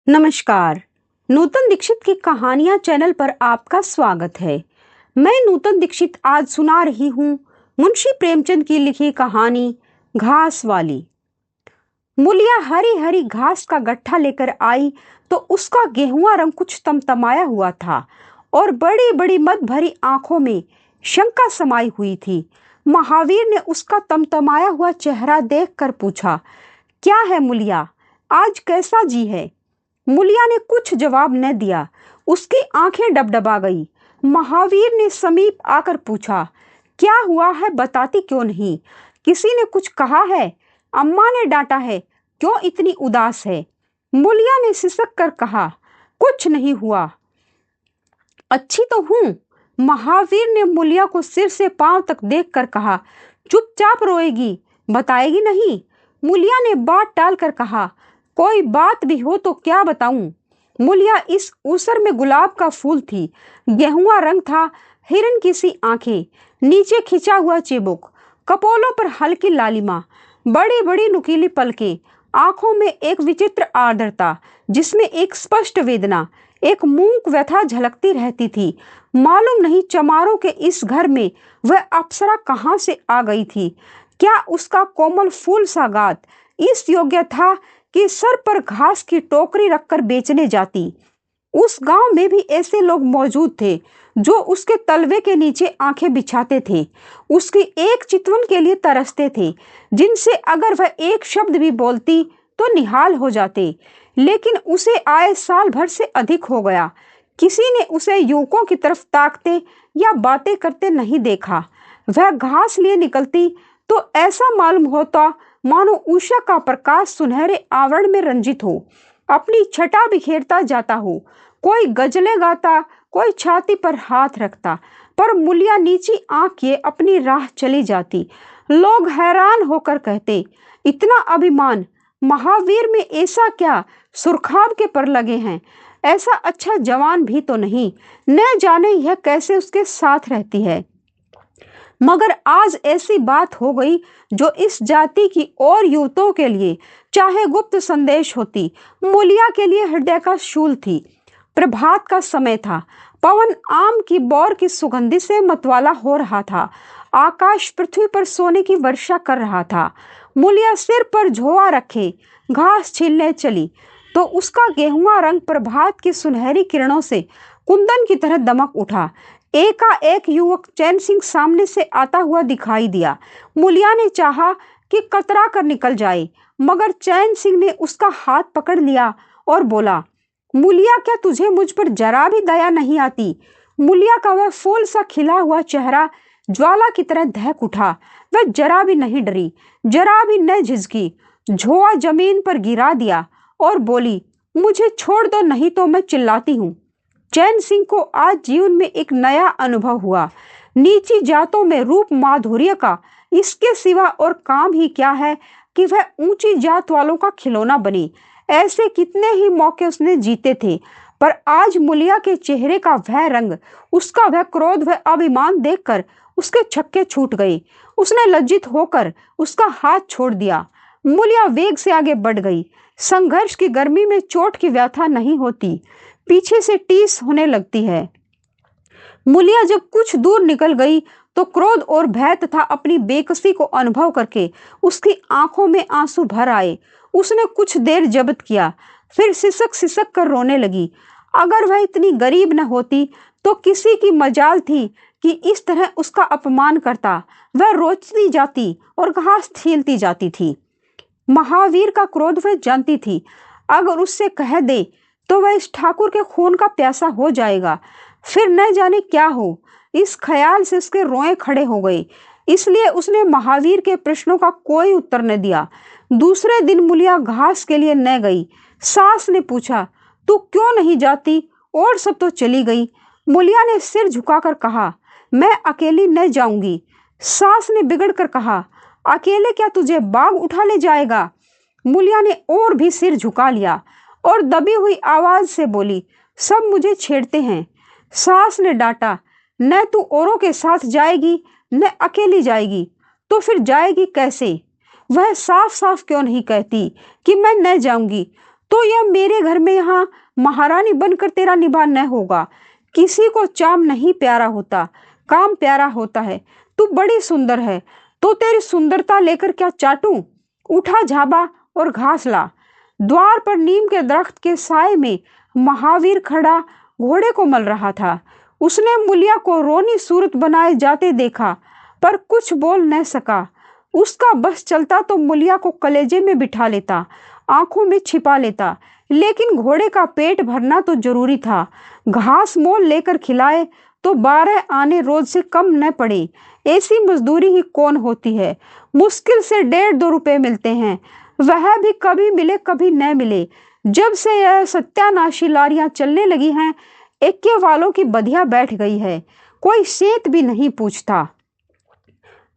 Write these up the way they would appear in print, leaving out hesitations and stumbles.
नमस्कार। नूतन दीक्षित की कहानियां चैनल पर आपका स्वागत है। मैं नूतन दीक्षित आज सुना रही हूँ मुंशी प्रेमचंद की लिखी कहानी घास वाली। मूलिया हरी हरी घास का गट्ठा लेकर आई तो उसका गेहुआ रंग कुछ तमतमाया हुआ था और बड़ी बड़ी मद भरी आंखों में शंका समाई हुई थी। महावीर ने उसका तमतमाया हुआ चेहरा देखकर पूछा, क्या है मूलिया, आज कैसा जी है? मूलिया ने कुछ जवाब न दिया। उसकी आंखें डबडबा गई। महावीर ने समीप आकर पूछा, क्या हुआ है, बताती क्यों नहीं? किसी ने कुछ कहा है? अम्मा ने डांटा है, क्यों इतनी उदास है? मूलिया ने सिसक कर कहा, कुछ नहीं हुआ, अच्छी तो हूं। महावीर ने मूलिया को सिर से पांव तक देखकर कहा, चुपचाप रोएगी, बताएगी नहीं? मूलिया ने बात टालकर कहा, कोई बात भी हो तो क्या बताऊं? मूलिया इस ऊसर में गुलाब का फूल थी, गेहुआ रंग था, हिरन की सी आंखें, नीचे खिंचा हुआ चिबुक, कपोलों पर हल्की लालिमा, बड़ी बड़ी नुकीली पलकें, आंखों में एक विचित्र आर्द्रता जिसमें एक स्पष्ट वेदना, एक मूक व्यथा झलकती रहती थी। मालूम नहीं चमारों के इस घर में वह अप्सरा कहाँ से आ गई थी। क्या उसका कोमल फूल सा गात इस योग्य था कि सर पर घास की टोकरी रखकर बेचने जाती? उस गांव में भी ऐसे लोग मौजूद थे जो उसके तलवे के नीचे आंखें बिछाते थे, उसकी एक चितवन के लिए तरसते थे, जिनसे अगर वह एक शब्द भी बोलती तो निहाल हो जाते। लेकिन उसे आए साल भर से अधिक हो गया, किसी ने उसे युवकों की तरफ ताकते या बातें करते नहीं देखा। वह घास लिए निकलती तो ऐसा मालूम होता मानो उषा का प्रकाश सुनहरे आवरण में रंजित हो, अपनी छटा बिखेरता जाता हो। कोई गजलें गाता, कोई छाती पर हाथ रखता, पर मूलिया नीची आंख किए अपनी राह चली जाती। लोग हैरान होकर कहते, इतना अभिमान महावीर में, ऐसा क्या सुरखाब के पर लगे हैं? ऐसा अच्छा जवान भी तो नहीं, न जाने यह कैसे उसके साथ रहती है। मगर आज ऐसी बात हो गई जो इस जाति की और युवतों के लिए चाहे गुप्त संदेश होती, मूलिया के लिए हृदय का शूल थी। प्रभात का समय था, पवन आम की बौर की सुगंधि से मतवाला हो रहा था, आकाश पृथ्वी पर सोने की वर्षा कर रहा था। मूलिया सिर पर झोआ रखे घास छीलने चली तो उसका गेहुआ रंग प्रभात की सुनहरी किरणों से कुंदन की तरह दमक उठा। एकाएक युवक चैन सिंह सामने से आता हुआ दिखाई दिया। मूलिया ने चाहा कि कतरा कर निकल जाए, मगर चैन सिंह ने उसका हाथ पकड़ लिया और बोला, मूलिया, क्या तुझे मुझ पर जरा भी दया नहीं आती? मूलिया का वह फूल सा खिला हुआ चेहरा ज्वाला की तरह दहक उठा। वह जरा भी नहीं डरी, जरा भी न झिझकी, झोआ जमीन पर गिरा दिया और बोली, मुझे छोड़ दो, नहीं तो मैं चिल्लाती हूँ। चैन सिंह को आज जीवन में एक नया अनुभव हुआ। नीची जातों में रूप माधुर्य का इसके सिवा और काम ही क्या है कि वह ऊंची जात वालों का खिलौना बनी। ऐसे कितने ही मौके उसने जीते थे, पर आज मूलिया के चेहरे का वह रंग, उसका वह क्रोध, वह अभिमान देखकर उसके छक्के छूट गए। उसने लज्जित होकर उसका हाथ छोड़ दिया। मूलिया वेग से आगे बढ़ गई। संघर्ष की गर्मी में चोट की व्यथा नहीं होती, पीछे से टीस होने लगती है। मूलिया जब कुछ दूर निकल गई तो क्रोध और भय तथा अपनी बेकसी को अनुभव करके उसकी आंखों में आंसू भर आए। उसने कुछ देर जब्त किया, फिर सिसक सिसक कर रोने लगी। अगर वह इतनी गरीब न होती तो किसी की मजाल थी कि इस तरह उसका अपमान करता। वह रोती जाती और घास छीलती जाती थी। महावीर का क्रोध वह जानती थी, अगर उससे कह दे तो वह इस ठाकुर के खून का प्यासा हो जाएगा, फिर न जाने क्या हो। इस ख्याल से उसके रोए खड़े हो गए। इसलिए उसने महावीर के प्रश्नों का कोई उत्तर न दिया। दूसरे दिन मूलिया घास के लिए न गई। सास ने पूछा, तू क्यों नहीं जाती? और सब तो चली गई। मूलिया ने सिर झुकाकर कहा, मैं अकेली न जाऊंगी। सास ने बिगड़ कर कहा, अकेले क्या तुझे बाग उठा ले जाएगा? मूलिया ने और भी सिर झुका लिया और दबी हुई आवाज से बोली, सब मुझे छेड़ते हैं। सास ने डांटा, न तू औरों के साथ जाएगी न अकेली जाएगी, तो फिर जाएगी कैसे? वह साफ साफ क्यों नहीं कहती कि मैं न जाऊंगी? तो यह मेरे घर में यहाँ महारानी बनकर तेरा निभा न होगा। किसी को चाम नहीं प्यारा होता, काम प्यारा होता है। तू बड़ी सुंदर है, तो तेरी सुंदरता लेकर क्या चाटूं? उठा झाबा और घास ला। द्वार पर नीम के दरख्त के साए में महावीर खड़ा घोड़े को मल रहा था। उसने मुलिया को रोनी सूरत बनाए जाते देखा, पर कुछ बोल न सका। उसका बस चलता तो मुलिया को कलेजे में बिठा लेता, आंखों में छिपा लेता, लेकिन घोड़े का पेट भरना तो जरूरी था। घास मोल लेकर खिलाए तो 12 आने रोज से कम न पड़े। ऐसी मजदूरी ही कौन होती है? मुश्किल से 1.5-2 रुपए मिलते हैं, वह भी कभी मिले कभी न मिले। जब से यह सत्यानाशी लारियां चलने लगी हैं, एक्के वालों की बधिया बैठ गई है, कोई सेंत भी नहीं पूछता।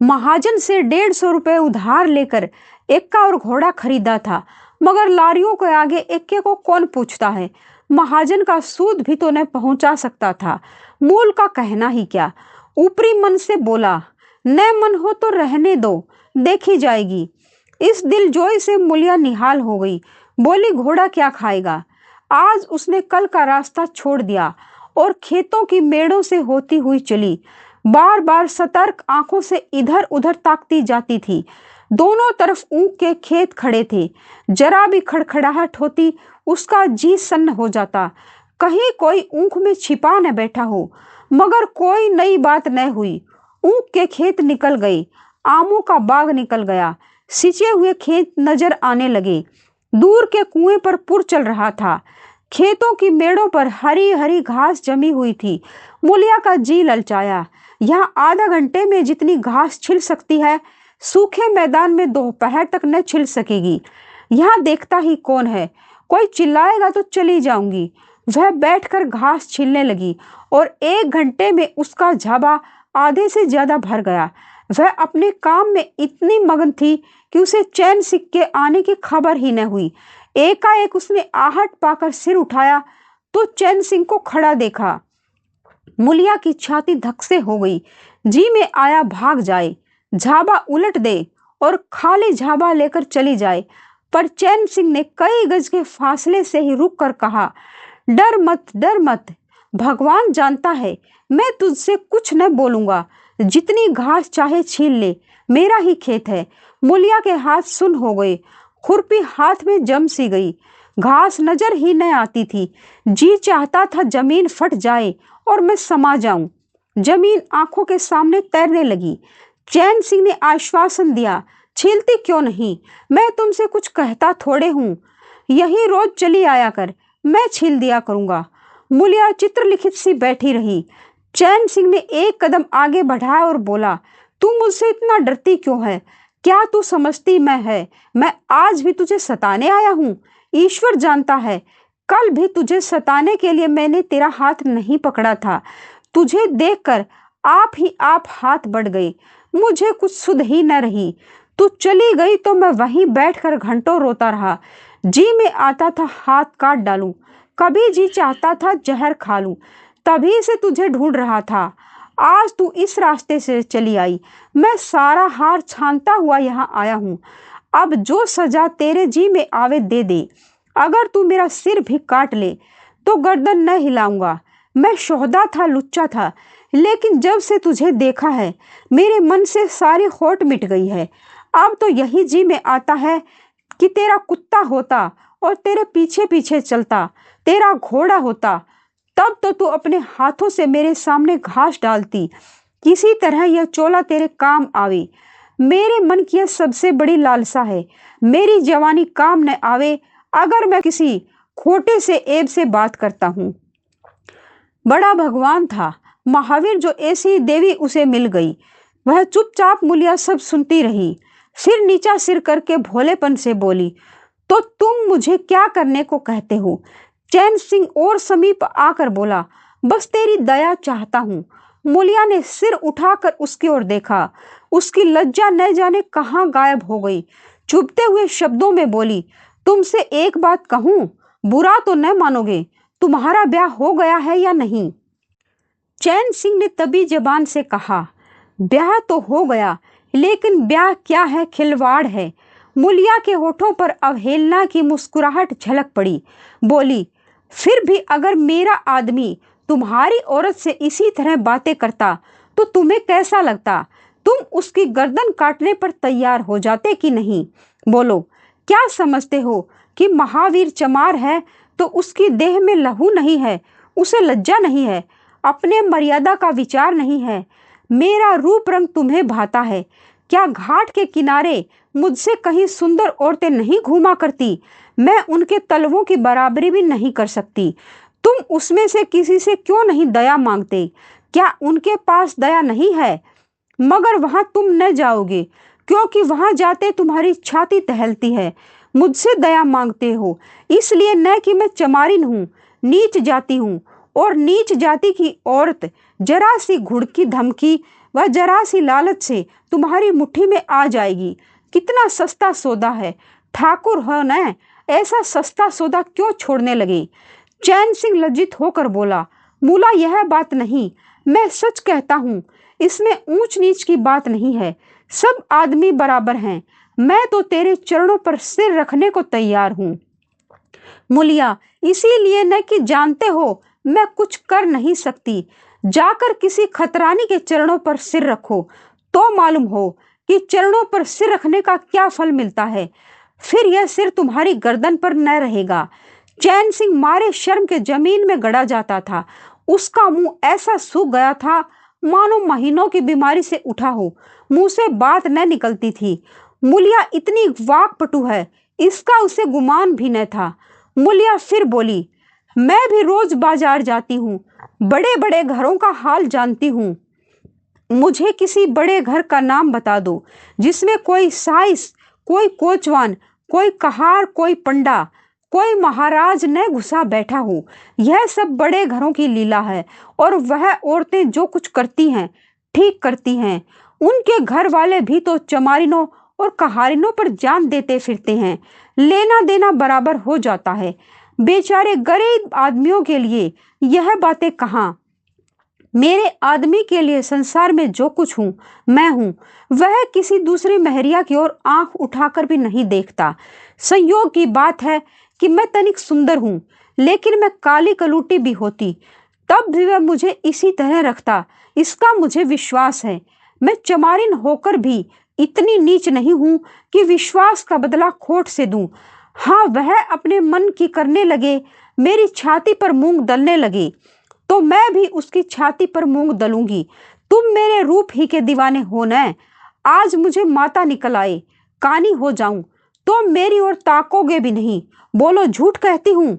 महाजन से 150 रुपए उधार लेकर एक्का और घोड़ा खरीदा था, मगर लारियों के आगे एक्के को कौन पूछता है? महाजन का सूद भी तो न पहुंचा सकता था, मूल का कहना ही क्या। ऊपरी मन से बोला, न मन हो तो रहने दो, देखी जाएगी। इस दिलजोई से मुलिया निहाल हो गई। बोली, घोड़ा क्या खाएगा? आज उसने कल का रास्ता छोड़ दिया और खेतों की मेड़ों से होती हुई चली। बार बार सतर्क आंखों से इधर उधर ताकती जाती थी। दोनों तरफ ऊख के खेत खड़े थे। जरा भी खड़खड़ाहट होती, उसका जी सन्न हो जाता। कहीं कोई ऊख में छिपा न बैठा हो, मगर कोई नई बात न हुई। ऊख के खेत निकल गए, आमों का बाग निकल गया, सिंचे हुए खेत नजर आने लगे। दूर के कुएं पर पुर चल रहा था। खेतों की मेड़ों पर हरी हरी घास जमी हुई थी। मुलिया का जी ललचाया। यहाँ आधा घंटे में जितनी घास छिल सकती है, सूखे मैदान में दोपहर तक न छिल सकेगी। यहाँ देखता ही कौन है? कोई चिल्लाएगा तो चली जाऊंगी। वह बैठकर घास छीलने लगी और 1 घंटे में उसका झाबा आधे से ज्यादा भर गया। वह अपने काम में इतनी मगन थी कि उसे चैन सिक्के आने की खबर ही न हुई। एकाएक उसने आहट पाकर सिर उठाया तो चैन सिंह को खड़ा देखा। मुलिया की छाती धक से हो गई। जी में आया भाग जाए, झाबा उलट दे और खाली झाबा लेकर चली जाए, पर चैन सिंह ने कई गज के फासले से ही रुक कर कहा, डर मत, डर मत। भगवान जानता है मैं तुझसे कुछ न बोलूंगा। जितनी घास चाहे छील ले, मेरा ही खेत है। मुलिया के हाथ सुन हो गए, खुरपी हाथ में जम सी गई। घास नजर ही न आती थी। जी चाहता था जमीन फट जाए और मैं समा जाऊं। जमीन आंखों के सामने तैरने लगी। चैन सिंह ने आश्वासन दिया, छीलती क्यों नहीं? मैं तुमसे कुछ कहता थोड़े हूं। यही रोज चली आया कर, मैं छील दिया करूंगा। मुलिया चित्रलिखित सी बैठी रही। चैन सिंह ने एक कदम आगे बढ़ाया और बोला, तू मुझसे इतना डरती क्यों है? क्या तू समझती मैं आज भी तुझे सताने आया हूँ? ईश्वर जानता है, कल भी तुझे सताने के लिए मैंने तेरा हाथ नहीं पकड़ा था। तुझे देखकर आप ही आप हाथ बढ़ गए। मुझे कुछ सुध ही न रही। तू चली गई तो मैं वहीं बैठकर घंटों रोता रहा। जी में आता था हाथ काट डालूं, कभी जी चाहता था जहर खा लूं। तभी से तुझे ढूंढ रहा था। आज तू इस रास्ते से चली आई, मैं सारा हार छानता हुआ यहाँ आया हूँ। अब जो सजा तेरे जी में आवे दे दे। अगर तू मेरा सिर भी काट ले तो गर्दन न हिलाऊंगा। मैं शोहदा था, लुच्चा था, लेकिन जब से तुझे देखा है मेरे मन से सारी खोट मिट गई है। अब तो यही जी में आता है कि तेरा कुत्ता होता और तेरे पीछे पीछे चलता, तेरा घोड़ा होता। तब तो तू अपने हाथों से मेरे सामने घास डालती। किसी तरह यह चोला तेरे काम आवे। मेरे मन की यह सबसे बड़ी लालसा है। मेरी जवानी काम न आवे अगर मैं किसी खोटे से ऐब से बात करता हूँ। बड़ा भगवान था महावीर जो ऐसी देवी उसे मिल गई। वह चुपचाप मुलिया सब सुनती रही, फिर नीचा सिर करके भोलेपन से बोली, तो तुम मुझे क्या करने को कहते हो? चैन सिंह और समीप आकर बोला, बस तेरी दया चाहता हूँ। मुलिया ने सिर उठाकर उसकी ओर देखा। उसकी लज्जा न जाने कहाँ गायब हो गई। चुभते हुए शब्दों में बोली, तुमसे एक बात कहूँ, बुरा तो न मानोगे, तुम्हारा ब्याह हो गया है या नहीं? चैन सिंह ने तभी जबान से कहा, ब्याह तो हो गया, लेकिन ब्याह क्या है, खिलवाड़ है। मुलिया के होठों पर अवहेलना की मुस्कुराहट झलक पड़ी। बोली, फिर भी अगर मेरा आदमी तुम्हारी औरत से इसी तरह बातें करता तो तुम्हें कैसा लगता? तुम उसकी गर्दन काटने पर तैयार हो जाते कि नहीं? बोलो, क्या समझते हो कि महावीर चमार है तो उसकी देह में लहू नहीं है, उसे लज्जा नहीं है, अपने मर्यादा का विचार नहीं है? मेरा रूप रंग तुम्हें भाता है क्या? घाट के किनारे मुझसे कहीं सुंदर औरतें नहीं घूमा करती? मैं उनके तलवों की बराबरी भी नहीं कर सकती। तुम उसमें से किसी से क्यों नहीं दया मांगते? क्या उनके पास दया नहीं है? मगर वहां तुम न जाओगे, क्योंकि वहां जाते तुम्हारी छाती टहलती है। मुझसे दया मांगते हो इसलिए न कि मैं चमारिन हूँ, नीच जाति हूँ, और नीच जाति की औरत जरा सी घुड़की धमकी व जरा सी लालच से तुम्हारी मुट्ठी में आ जाएगी। कितना सस्ता सौदा है, ठाकुर हो न, ऐसा सस्ता सौदा क्यों छोड़ने लगे? चैन सिंह लज्जित होकर बोला, मूला यह बात नहीं, मैं सच कहता हूँ, इसमें ऊंच नीच की बात नहीं है, सब आदमी बराबर हैं। मैं तो तेरे चरणों पर सिर रखने को तैयार हूँ। मुलिया, इसीलिए न कि जानते हो मैं कुछ कर नहीं सकती। जाकर किसी खतरानी के चरणों पर सिर रखो तो मालूम हो कि चरणों पर सिर रखने का क्या फल मिलता है। फिर यह सिर तुम्हारी गर्दन पर न रहेगा। चैन सिंह मारे शर्म के जमीन में गड़ा जाता था। उसका मुंह ऐसा सूख गया था मानो महीनों की बीमारी से उठा हो। मुंह से बात न निकलती थी। मुलिया इतनी वाकपटु है, इसका उसे गुमान भी न था। मुलिया फिर बोली, मैं भी रोज बाजार जाती हूँ, बड़े बड़े घरों का हाल जानती हूँ। मुझे किसी बड़े घर का नाम बता दो जिसमें कोई साइस, कोई कोचवान, कोई कहार, कोई पंडा, कोई महाराज न घुसा बैठा हो। यह सब बड़े घरों की लीला है, और वह औरतें जो कुछ करती हैं ठीक करती हैं। उनके घर वाले भी तो चमारिनों और कहारिनों पर जान देते फिरते हैं। लेना देना बराबर हो जाता है। बेचारे गरीब आदमियों के लिए यह बातें कहाँ? मेरे आदमी के लिए संसार में जो कुछ हूँ मैं हूँ, वह किसी दूसरी महरिया की ओर आंख उठाकर भी नहीं देखता। संयोग की बात है कि मैं तनिक सुंदर हूँ, लेकिन मैं काली कलूटी भी होती तब भी वह मुझे इसी तरह रखता, इसका मुझे विश्वास है। मैं चमारिन होकर भी इतनी नीच नहीं हूँ कि विश्वास का बदला खोट से दूं। हाँ, वह अपने मन की करने लगे, मेरी छाती पर मूंग दलने लगे तो मैं भी उसकी छाती पर मूंग दलूंगी। तुम मेरे रूप ही के दीवाने हो न। आज मुझे माता निकल आए, कानी हो जाऊं तो मेरी ओर ताकोगे भी नहीं। बोलो, झूठ कहती हूँ?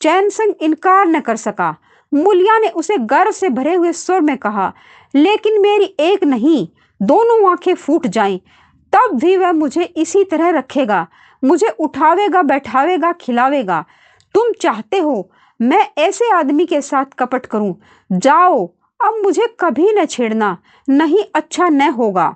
चैन सिंह इनकार न कर सका। मुलिया ने उसे गर्व से भरे हुए स्वर में कहा, लेकिन मेरी एक नहीं, दोनों आंखें फूट जाएं, तब भी वह मुझे इसी तरह रखेगा, मुझे उठावेगा, बैठावेगा, खिलावेगा। तुम चाहते हो मैं ऐसे आदमी के साथ कपट करूं? जाओ, अब मुझे कभी न छेड़ना, नहीं अच्छा न होगा।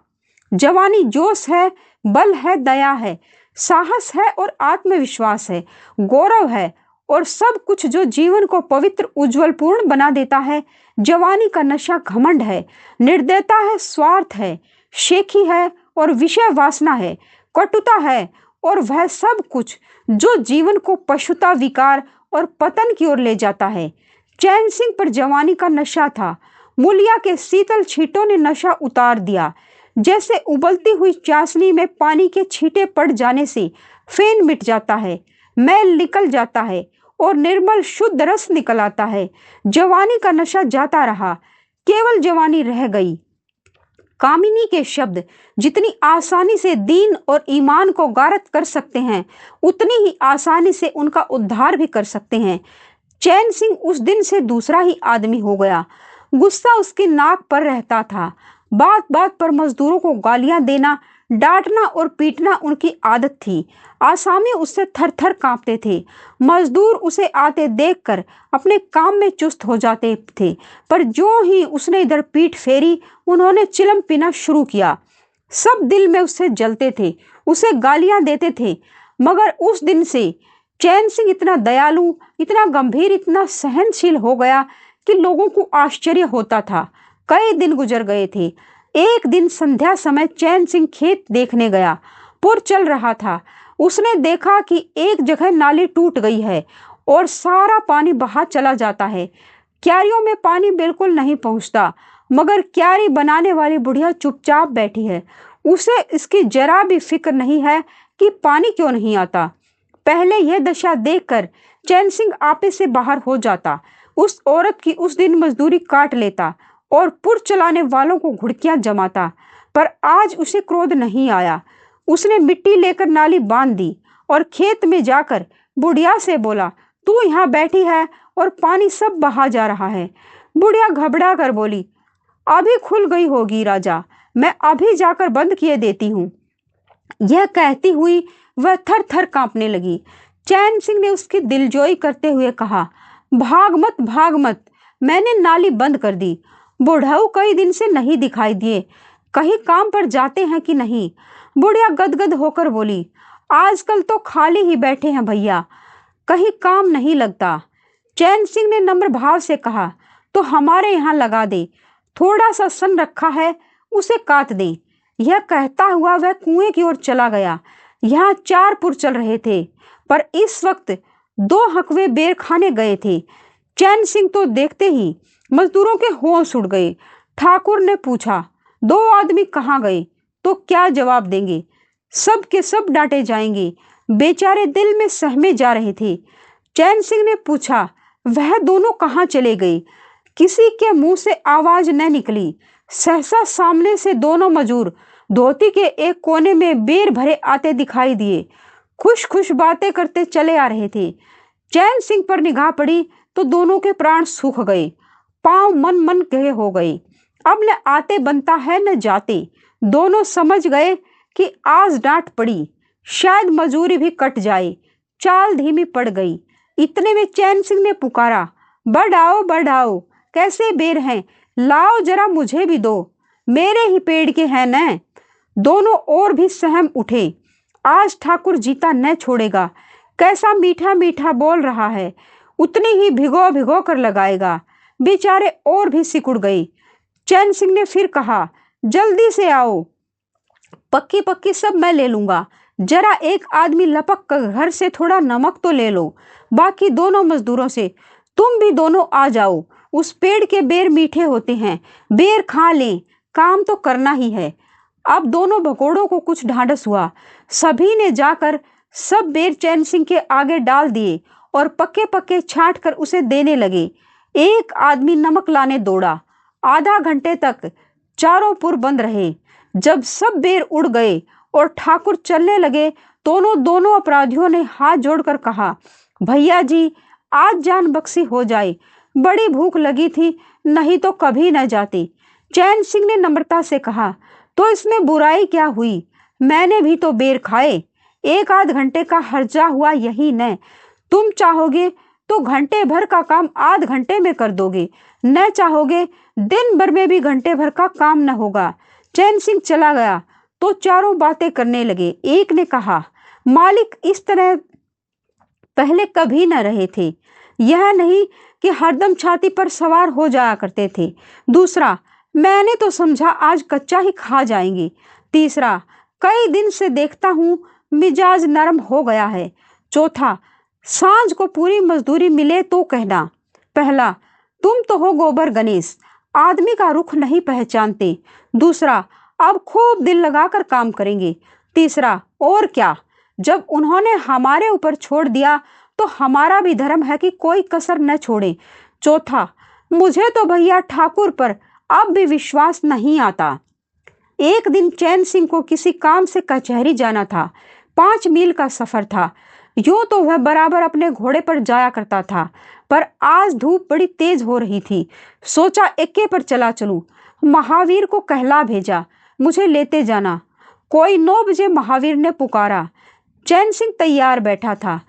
जवानी जोश है, बल है, दया है, साहस है और आत्मविश्वास है, गौरव है और सब कुछ जो जीवन को पवित्र, उज्जवल, पूर्ण बना देता है। जवानी का नशा घमंड है, निर्दयता है, स्वार्थ है, शेखी है और विषय वासना है, कटुता है और वह सब कुछ जो जीवन को पशुता, विकार और पतन की ओर ले जाता है। चैन सिंह पर जवानी का नशा था। मुलिया के शीतल छींटों ने नशा उतार दिया। जैसे उबलती हुई चाशनी में पानी के छींटे पड़ जाने से फेन मिट जाता है, मैल निकल जाता है और निर्मल शुद्ध रस निकल आता है। जवानी का नशा जाता रहा, केवल जवानी रह गई। कामिनी के शब्द जितनी आसानी से दीन और ईमान को गारत कर सकते हैं, उतनी ही आसानी से उनका उद्धार भी कर सकते हैं। चैन सिंह उस दिन से दूसरा ही आदमी हो गया। गुस्सा उसकी नाक पर रहता था। बात बात पर मजदूरों को गालियां देना, डांटना और पीटना उनकी आदत थी। आसामी उससे थर थर कांपते थे। मजदूर उसे आते देखकर अपने काम में चुस्त हो जाते थे, पर जो ही उसने इधर पीठ फेरी, उन्होंने चिलम पीना शुरू किया। सब दिल में उससे जलते थे, उसे गालियां देते थे। मगर उस दिन से चैन सिंह इतना दयालु, इतना गंभीर, इतना सहनशील हो गया कि लोगों को आश्चर्य होता था। कई दिन गुजर गए थे। एक दिन संध्या समय चैन सिंह खेत देखने गया। पुर चल रहा था। उसने देखा कि एक जगह नाली टूट गई है और सारा पानी बहा चला जाता है। क्यारियों में पानी बिल्कुल नहीं पहुंचता, मगर क्यारी बनाने वाली बुढ़िया चुपचाप बैठी है। उसे इसकी जरा भी फिक्र नहीं है कि पानी क्यों नहीं आता। पहले यह दशा देखकर चैन सिंह आपे से बाहर हो जाता, उस औरत की उस दिन मजदूरी काट लेता और पुर चलाने वालों को घुड़कियां जमाता। पर आज उसे क्रोध नहीं आया। उसने मिट्टी लेकर नाली बांध दी और खेत में जाकर बुढ़िया से बोला, तू यहाँ बैठी है और पानी सब बहा जा रहा है। बुढ़िया घबरा कर बोली, अभी खुल गई होगी राजा, मैं अभी जाकर बंद किए देती हूँ। यह कहती हुई वह थर थर कांपने लगी। चैन सिंह ने उसकी दिलजोई करते हुए कहा, भाग मत, मैंने नाली बंद कर दी। बुढ़ऊ कई दिन से नहीं दिखाई दिए, कहीं काम पर जाते हैं कि नहीं। बुढ़िया गदगद होकर बोली, आजकल तो खाली ही बैठे हैं भैया, कहीं काम नहीं लगता। चैन सिंह ने नम्र भाव से कहा, तो हमारे यहाँ लगा दे, थोड़ा सा सन रखा है, उसे काट दे। यह कहता हुआ वह कुएं की ओर चला गया। यहाँ 4 पुर चल रहे थे, पर इस वक्त 2 हकवे बेर खाने गए थे। चैन सिंह तो देखते ही मजदूरों के होश उड़ गए। ठाकुर ने पूछा, 2 आदमी कहाँ गए? तो क्या जवाब देंगे? सब के सब डांटे जाएंगे। बेचारे दिल में सहमे जा रहे थे। चैन सिंह ने पूछा, वह दोनों कहाँ चले गए? किसी के मुंह से आवाज न निकली। सहसा सामने से दोनों मजूर धोती के एक कोने में बेर भरे आते दिखाई दिए। खुश खुश बातें करते चले आ रहे थे। चैन सिंह पर निगाह पड़ी तो दोनों के प्राण सूख गए, पांव मन मन कहे हो गए। अब न आते बनता है न जाते। दोनों समझ गए कि आज डांट पड़ी, शायद मजूरी भी कट जाए। चाल धीमी पड़ गई। इतने में चैन सिंह ने पुकारा, बढ़ाओ, कैसे बेर हैं, लाओ जरा मुझे भी दो, मेरे ही पेड़ के हैं न। दोनों और भी सहम उठे। आज ठाकुर जीता न छोड़ेगा, कैसा मीठा मीठा बोल रहा है, उतनी ही भिगो भिगो कर लगाएगा। बेचारे और भी सिकुड़ गए। चैन सिंह ने फिर कहा, जल्दी से आओ, पक्की पक्की सब मैं ले लूंगा। जरा एक आदमी लपक कर घर से थोड़ा नमक तो ले लो। बाकी दोनों मजदूरों से, तुम भी दोनों आ जाओ, उस पेड़ के बेर मीठे होते हैं, बेर खा लें, काम तो करना ही है। अब दोनों भगोड़ों को कुछ ढांढस हुआ। सभी ने जाकर सब बेर चैन सिंह के आगे डाल दिए और पक्के पक्के छांट कर उसे देने लगे। एक आदमी नमक लाने दौड़ा। आधा घंटे तक चारों पुर बंद रहे। जब सब बेर उड़ गए और ठाकुर चलने लगे, दोनों अपराधियों ने हाथ जोड़कर कहा, भैया जी, आज जान बख्शी हो जाए, बड़ी भूख लगी थी, नहीं तो कभी न जाती। चैन सिंह ने नम्रता से कहा, तो इसमें बुराई क्या हुई, मैंने भी तो बेर खाए, 1 आध घंटे का हर्जा हुआ यही न। तुम चाहोगे तो घंटे भर का काम आध घंटे में कर दोगे, न चाहोगे दिन भर में भी घंटे भर का काम न होगा। चैन सिंह चला गया तो चारों बातें करने लगे। एक ने कहा, मालिक इस तरह पहले कभी न रहे थे, यह नहीं कि हरदम छाती पर सवार हो जाया करते थे। दूसरा, मैंने तो समझा आज कच्चा ही खा जाएंगे। तीसरा, कई दिन से देखता हूँ मिजाज नरम हो गया है। चौथा, सांझ को पूरी मजदूरी मिले तो कहना। पहला, तुम तो हो गोबर गणेश, आदमी का रुख नहीं पहचानते। दूसरा, अब खूब दिल लगाकर काम करेंगे। तीसरा, और क्या, जब उन्होंने हमारे ऊपर छोड़ दिया तो हमारा भी धर्म है कि कोई कसर न छोड़े। चौथा, मुझे तो भैया ठाकुर पर अब भी विश्वास नहीं आता। एक दिन चैन सिंह को किसी काम से कचहरी जाना था। 5 मील का सफर था। यूं तो वह बराबर अपने घोड़े पर जाया करता था, पर आज धूप बड़ी तेज हो रही थी। सोचा एक्के पर चला चलूं। महावीर को कहला भेजा, मुझे लेते जाना। कोई 9 बजे महावीर ने पुकारा। चैन सिंह तैयार बैठा था,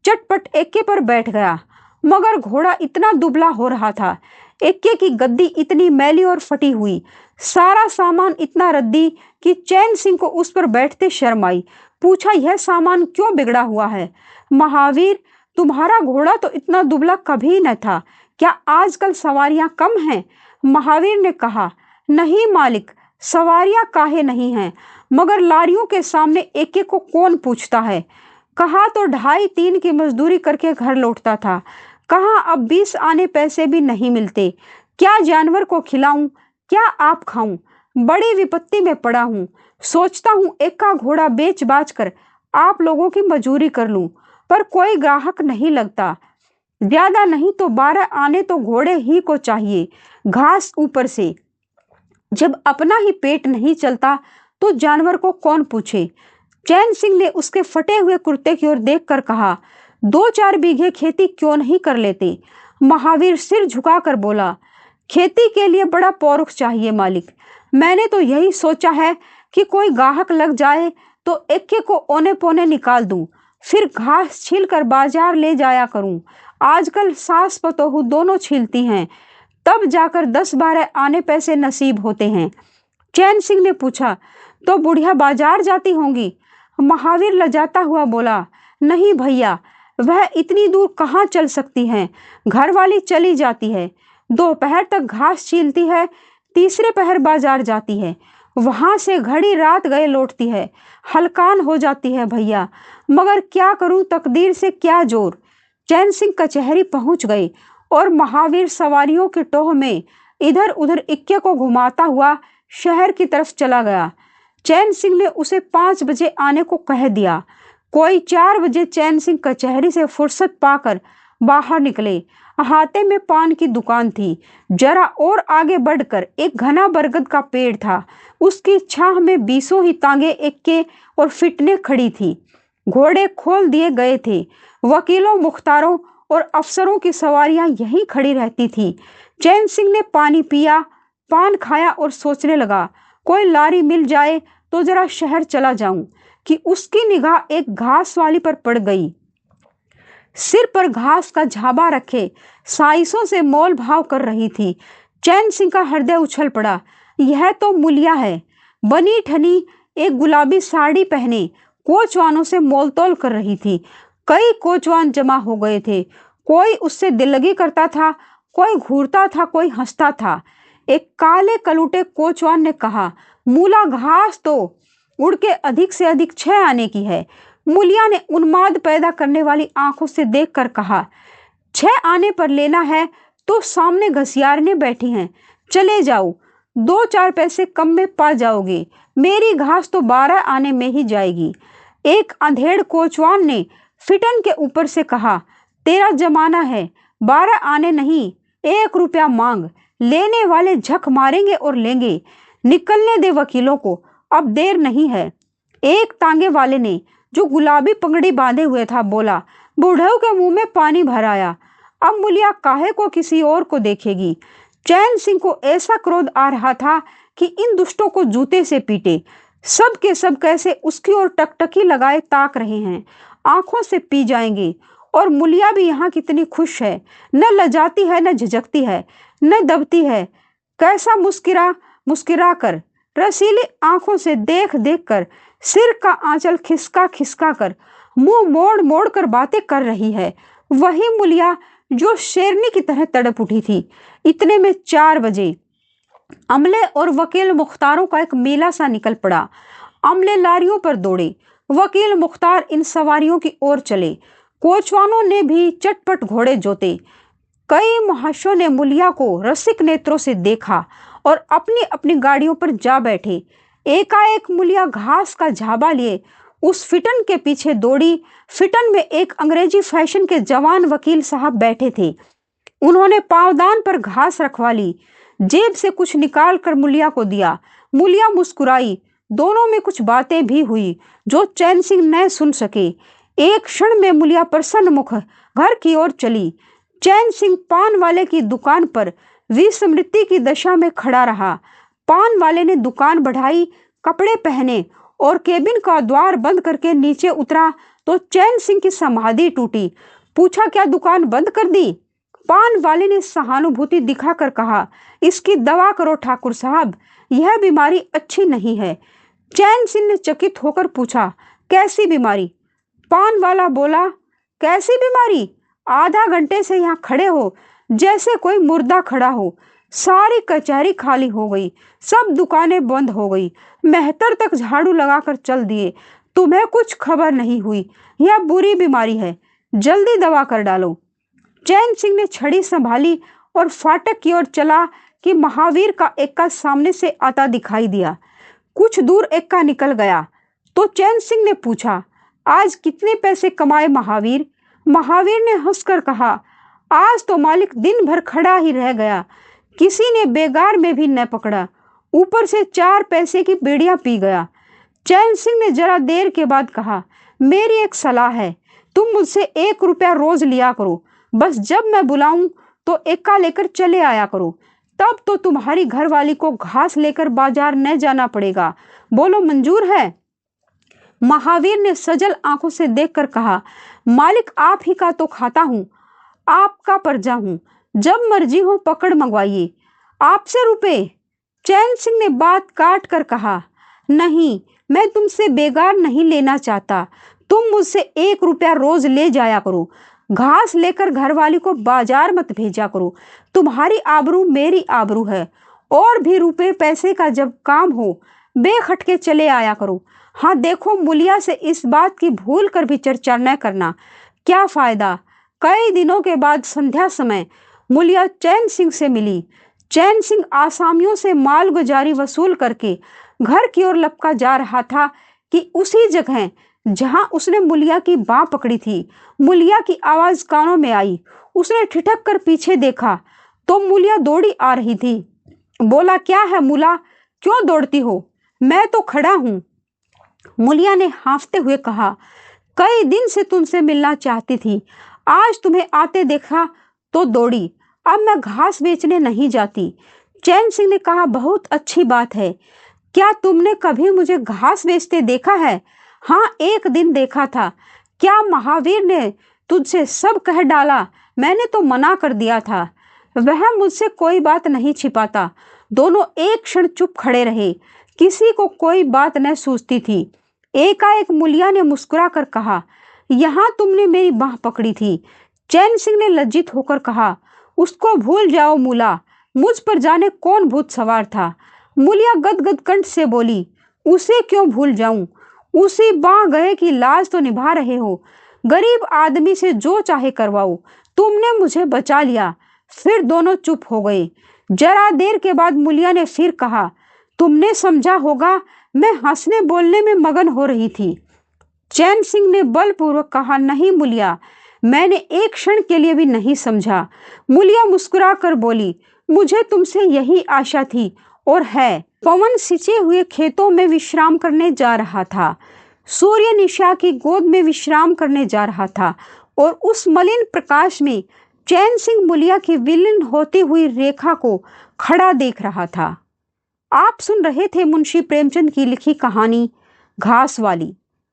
चटपट एक्के पर बैठ गया, मगर घोड़ा इतना दुबला हो रहा था, एक्के की गद्दी इतनी मैली और फटी हुई, सारा सामान इतना रद्दी कि चैन सिंह को उस पर बैठते शर्म आई। पूछा, यह सामान क्यों बिगड़ा हुआ है? महावीर, तुम्हारा घोड़ा तो इतना दुबला कभी न था, क्या आजकल सवारियां कम हैं? महावीर ने कहा, नहीं मालिक, सवारियां काहे नहीं हैं, मगर लारियों के सामने एक एक को कौन पूछता है। कहा तो 2.5-3 की मजदूरी करके घर लौटता था, कहा अब 20 आने पैसे भी नहीं मिलते। क्या जानवर को खिलाऊं, क्या आप खाऊं, बड़ी विपत्ति में पड़ा हूं। सोचता हूं एक का घोड़ा बेच बाच कर आप लोगों की मजूरी कर लूं, पर कोई ग्राहक नहीं लगता। ज्यादा नहीं तो 12 आने तो घोड़े ही को चाहिए, घास ऊपर से। जब अपना ही पेट नहीं चलता तो जानवर को कौन पूछे। चैन सिंह ने उसके फटे हुए कुर्ते की ओर देखकर कहा, 2-4 बीघे खेती क्यों नहीं कर लेते। महावीर सिर झुकाकर बोला, खेती के लिए बड़ा पौरुष चाहिए मालिक। मैंने तो यही सोचा है कि कोई गाहक लग जाए तो एक को औने पौने निकाल दूं, फिर घास छील कर बाजार ले जाया करूं। आजकल सास पतोहू दोनों छीलती हैं, तब जाकर 10-12 आने पैसे नसीब होते हैं। चैन सिंह ने पूछा, तो बुढ़िया बाजार जाती होंगी। महावीर लजाता हुआ बोला, नहीं भैया, वह इतनी दूर कहाँ चल सकती हैं, घर वाली चली जाती है, दोपहर तक घास छीलती है, तीसरे पहर बाजार जाती है, वहां से घड़ी रात गए लौटती है, हलकान हो जाती है भैया, मगर क्या करूं, तकदीर से क्या जोर। चैन सिंह कचहरी पहुंच गए और महावीर सवारियों के टोह में इधर उधर इक्के को घुमाता हुआ शहर की तरफ चला गया। चैन सिंह ने उसे 5 बजे आने को कह दिया। कोई 4 बजे चैन सिंह कचहरी से फुर्सत पाकर बाहर निकले। अहाते में पान की दुकान थी। जरा और आगे बढ़कर एक घना बरगद का पेड़ था। उसकी छाह में 20 ही तांगे एक्के और फिटने खड़ी थी। घोड़े खोल दिए गए थे। वकीलों, मुख्तारों और अफसरों की सवारियां यहीं खड़ी रहती थी। चैन सिंह ने पानी पिया, पान खाया और सोचने लगा, कोई लारी मिल जाए तो जरा शहर चला जाऊं, कि उसकी निगाह एक घास वाली पर पड़ गई। सिर पर घास का झाबा रखे साइसों से मोल भाव कर रही थी। चैन सिंह का हृदय उछल पड़ा। यह तो मुलिया है। बनी ठनी एक गुलाबी साड़ी पहने कोचवानों से मोलतोल कर रही थी। कई कोचवान जमा हो गए थे। कोई उससे दिल लगी करता था, कोई घूरता था, कोई हंसता था। एक काले कलूटे कोचवान ने कहा, मूला घास तो उड़ के अधिक से अधिक 6 आने की है। मुलिया ने उन्माद पैदा करने वाली आंखों से देखकर कहा, 6 आने पर लेना है तो सामने घसियारने बैठी हैं, चले जाओ, 2-4 पैसे कम में पा जाओगे। मेरी घास तो 12 आने में ही जाएगी। एक अंधेड़ कोचवान ने फिटन के ऊपर से कहा, तेरा जमाना है, 12 आने नहीं, 1 रुपया मांग। लेने वाले झक मारेंगे और लेंगे। निकलने दे वकीलों को, अब देर नहीं है। एक तांगे वाले ने, जो गुलाबी पगड़ी बांधे हुए था, बोला। बूढ़ऊ के मुंह में पानी भर आया। अब मुलिया काहे को किसी और को देखेगी। चैन सिंह को ऐसा क्रोध आ रहा था कि इन दुष्टों को जूते से पीटे। सब के सब कैसे उसकी ओर टकटकी लगाए ताक रहे हैं, आंखों से पी जाएंगे। और मुलिया भी यहाँ कितनी खुश है, न लजाती है, न झिझकती है, न दबती है। कैसा मुस्किरा मुस्किरा कर, रसीली आंखों से देख देख कर, सिर का आंचल खिसका खिसका कर, मुंह मोड़ मोड़ कर बातें कर रही है। वही मुलिया जो शेरनी की तरह तड़प उठी थी। इतने में 4 बजे अमले और वकील मुख्तारों का एक मेला सा निकल पड़ा। अमले लारियों पर दौड़े, वकील मुख्तार इन सवारियों की ओर चले। कोचवानों ने भी चटपट घोड़े जोते। कई महाशयों ने मुलिया को रसिक नेत्रों से देखा और अपनी अपनी गाड़ियों पर जा बैठे। एकाएक मुलिया घास का झाबा लिए उस फिटन के पीछे दौड़ी। फिटन में एक अंग्रेजी फैशन के जवान वकील साहब बैठे थे। उन्होंने पावदान पर घास रखवा ली, जेब से कुछ निकाल कर मुलिया को दिया। मुलिया मुस्कुराई। दोनों में कुछ बातें भी हुई जो चैन सिंह न सुन सके। एक क्षण में मुलिया प्रसन्न मुख घर की ओर चली। चैन सिंह पान वाले की दुकान पर विस्मृति की दशा में खड़ा रहा। पान वाले ने दुकान बढ़ाई, कपड़े पहने और केबिन का द्वार बंद करके नीचे उतरा तो चैन सिंह की समाधि टूटी। पूछा, क्या दुकान बंद कर दी? पान वाले ने सहानुभूति दिखाकर कहा, इसकी दवा करो ठाकुर साहब, यह बीमारी अच्छी नहीं है। चैन सिंह ने चकित होकर पूछा, कैसी बीमारी? पान वाला बोला, कैसी बीमारी? आधा घंटे से यहाँ खड़े हो जैसे कोई मुर्दा खड़ा हो। सारी कचहरी खाली हो गई, सब दुकानें बंद हो गई। मेहतर तक झाड़ू लगाकर चल दिए। तुम्हें कुछ खबर नहीं हुई। यह बुरी बीमारी है, जल्दी दवा कर डालो। चैन सिंह ने छड़ी संभाली और फाटक की ओर चला कि महावीर का एक्का सामने से आता दिखाई दिया। कुछ दूर एक्का निकल गया तो चैन सिंह ने पूछा, आज कितने पैसे कमाए महावीर? महावीर ने हंसकर कहा, आज तो मालिक दिन भर खड़ा ही रह गया, किसी ने बेगार में भी न पकड़ा, ऊपर से 4 पैसे की बीड़ियां पी गया। चैन सिंह ने जरा देर के बाद कहा, मेरी एक सलाह है, तुम मुझसे 1 रुपया रोज लिया करो। बस जब मैं बुलाऊं तो एक्का लेकर चले आया करो, तब तो तुम्हारी घरवाली को घास लेकर बाजार न जाना पड़ेगा। बोलो मंजूर है? महावीर ने सजल आंखों से देखकर कहा, मालिक आप ही का तो खाता हूं, आपका प्रजा हूं, जब मर्जी हो पकड़ मंगवाइए। आपसे रुपए? चैन सिंह ने बात काट कर कहा, नहीं, मैं तुमसे बेगार नहीं लेना चाहता, तुम मुझसे 1 रुपया रोज ले जाया करो। घास लेकर घरवाली को बाजार मत भेजा करो, तुम्हारी आबरू मेरी आबरू है। और भी रुपए पैसे का जब काम हो बेखटके चले आया करो। हाँ देखो, मुलिया से इस बात की भूल कर भी चर्चा न करना। क्या फायदा? कई दिनों के बाद संध्या समय मुलिया चैन सिंह से मिली। चैन सिंह आसामियों से माल गुजारी वसूल करके घर की ओर लपका जा रहा था कि उसी जगह जहां उसने मुलिया की बाह पकड़ी थी, मुलिया की आवाज कानों में आई। उसने ठिठक कर पीछे देखा तो मुलिया दौड़ी आ रही थी। बोला, क्या है मुला, क्यों दौड़ती हो? मैं तो खड़ा हूं। मुलिया ने हाँफते हुए कहा, कई दिन से तुमसे मिलना चाहती थी, आज तुम्हें आते देखा तो दौड़ी। अब मैं घास बेचने नहीं जाती। चैन सिंह ने कहा, बहुत अच्छी बात है, क्या तुमने कभी मुझे घास बेचते देखा है? हाँ, एक दिन देखा था। क्या महावीर ने तुझसे सब कह डाला? मैंने तो मना कर दिया था। वह मुझसे कोई बात नहीं छिपाता। दोनों एक क्षण चुप खड़े रहे, किसी को कोई बात न सूझती थी। एकाएक मुलिया ने मुस्कुरा कर कहा, यहाँ तुमने मेरी बाह पकड़ी थी। चैन सिंह ने लज्जित होकर कहा, उसको भूल जाओ मुला, मुझ पर जाने कौन भूत सवार था। मुलिया गदगद कंठ से बोली, उसे क्यों भूल जाऊं? उसी बाह गए की लाज तो निभा रहे हो। गरीब आदमी से जो चाहे करवाओ, तुमने मुझे बचा लिया। फिर दोनों चुप हो गए। जरा देर के बाद मुलिया ने फिर कहा, तुमने समझा होगा, मैं हंसने बोलने में मगन हो रही थी। चैन सिंह ने बलपूर्वक कहा, नहीं मुलिया, मैंने एक क्षण के लिए भी नहीं समझा। मुलिया मुस्कुरा कर बोली, मुझे तुमसे यही आशा थी और है। पवन सिंचे हुए खेतों में विश्राम करने जा रहा था। सूर्य निशा की गोद में विश्राम करने जा रहा था और उस मलिन प्रकाश में चैन सिंह मुलिया की विलीन होती हुई रेखा को खड़ा देख रहा था। आप सुन रहे थे मुंशी प्रेमचंद की लिखी कहानी घास वाली।